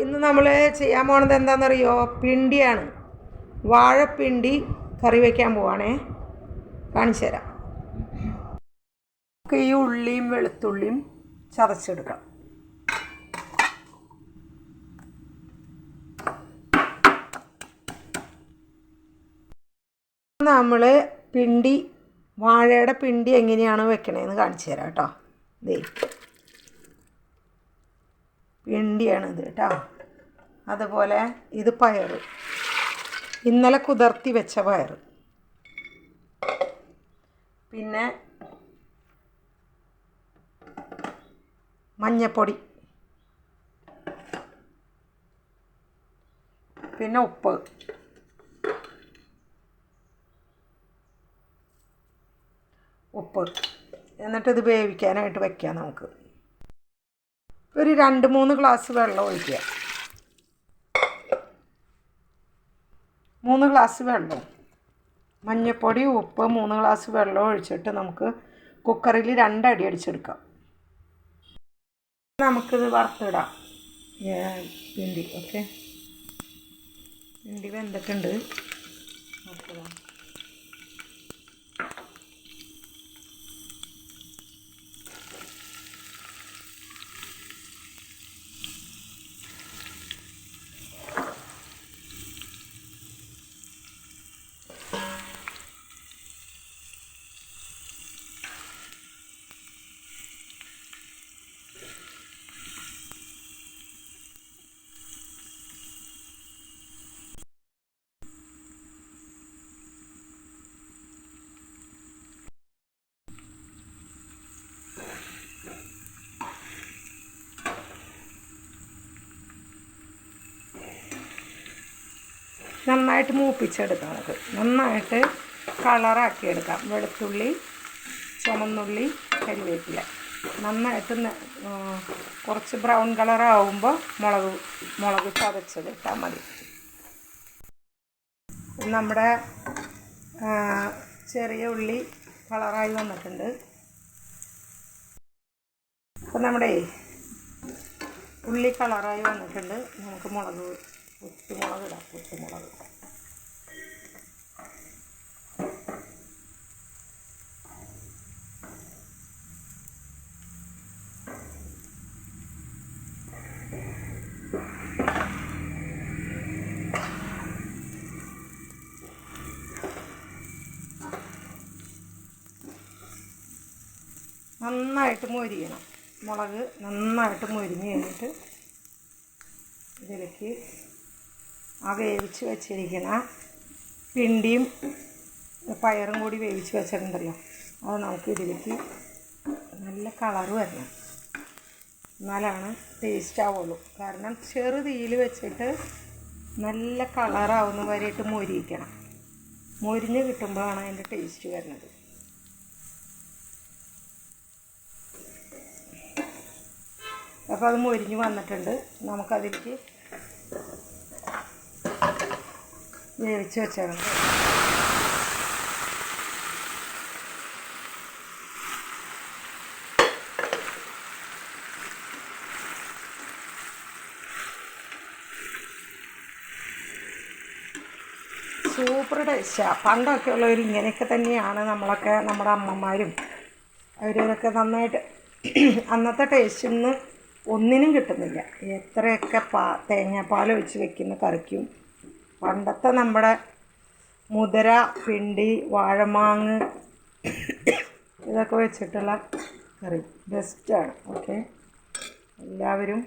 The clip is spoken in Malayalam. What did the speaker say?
ഇന്ന് നമ്മൾ ചെയ്യാൻ പോണത് എന്താണെന്നറിയോ? പിണ്ടിയാണ്. വാഴപ്പിണ്ടി കറി വയ്ക്കാൻ പോവാണേ. കാണിച്ചു തരാം. ഈ ഉള്ളിയും വെളുത്തുള്ളിയും ചതച്ചെടുക്കാം. നമ്മൾ പിണ്ടി വാഴയുടെ പിണ്ടി എങ്ങനെയാണ് വെക്കണേന്ന് കാണിച്ചു തരാം കേട്ടോ. ദേ പിണ്ടിയാണിത് കേട്ടോ. അതുപോലെ ഇത് പയർ, ഇന്നലെ കുതിർത്തി വെച്ച പയർ. പിന്നെ മഞ്ഞപ്പൊടി, പിന്നെ ഉപ്പ്, എന്നിട്ടിത് വേവിക്കാനായിട്ട് വയ്ക്കാം. നമുക്ക് ഒരു 2-3 ഗ്ലാസ് വെള്ളം ഒഴിക്കുക. 3 ഗ്ലാസ് വെള്ളം, മഞ്ഞൾപ്പൊടി, ഉപ്പ്, 3 ഗ്ലാസ് വെള്ളം ഒഴിച്ചിട്ട് നമുക്ക് കുക്കറിൽ 2 അടി അടിച്ചെടുക്കാം. നമുക്കിത് വറുത്തിടാം. പിണ്ടി ഓക്കെ, പിണ്ടി വെന്തിട്ടുണ്ട്. വറുത്തിടാം. നന്നായിട്ട് മൂപ്പിച്ചെടുക്കാം. നമുക്ക് നന്നായിട്ട് കളറാക്കി എടുക്കാം. വെളുത്തുള്ളി, ചുമന്നുള്ളി, കരിവേപ്പില നന്നായിട്ട് കുറച്ച് ബ്രൗൺ കളറാവുമ്പോൾ മുളക് ചതച്ചെടുത്താൽ മതി. നമ്മുടെ ചെറിയ ഉള്ളി കളറായി വന്നിട്ടുണ്ട്. അപ്പം നമ്മുടെ ഉള്ളി കളറായി വന്നിട്ടുണ്ട്. നമുക്ക് കുത്തുമുളക് ഇടാം. കുത്തുമുളക് നന്നായിട്ട് മൊരിയണം. മുളക് നന്നായിട്ട് മൊരിഞ്ഞ് കഴിഞ്ഞിട്ട് ഇതിലേക്ക് ആ വേവിച്ച് വെച്ചിരിക്കുന്ന പിണ്ടിയും പയറും കൂടി വേവിച്ച് വെച്ചിട്ടുണ്ടല്ലോ, അത് നമുക്ക് ഇതിലേക്ക് നല്ല കളറ് വരണം. എന്നാലാണ് ടേസ്റ്റ് ആവുള്ളൂ. കാരണം ചെറു തീയിൽ വെച്ചിട്ട് നല്ല കളറാവുന്ന വരെയിട്ട് മൊരിയിക്കണം. മൊരിഞ്ഞ് കിട്ടുമ്പോഴാണ് അതിൻ്റെ ടേസ്റ്റ് വരുന്നത്. അപ്പോൾ അത് മൊരിഞ്ഞ് വന്നിട്ടുണ്ട്. നമുക്കതിലേക്ക് വേവിച്ച് വെച്ചേക്കണം. സൂപ്പർ ടേസ്റ്റാണ്. പണ്ടൊക്കെ ഉള്ളവർ ഇങ്ങനെയൊക്കെ തന്നെയാണ്. നമ്മുടെ അമ്മമാരും അവരൊക്കെ നന്നായിട്ട് അന്നത്തെ ടേസ്റ്റ് ഒന്നിനും കിട്ടുന്നില്ല. എത്രയൊക്കെ തേങ്ങാപ്പാൽ ഒഴിച്ച് വെക്കുന്ന കറിക്കും പണ്ടത്തെ നമ്മുടെ മുതിര, പിണ്ടി, വാഴമാങ്ങ് ഇതൊക്കെ വെച്ചിട്ടുള്ള കറി ബെസ്റ്റാണ്. ഓക്കെ, എല്ലാവരും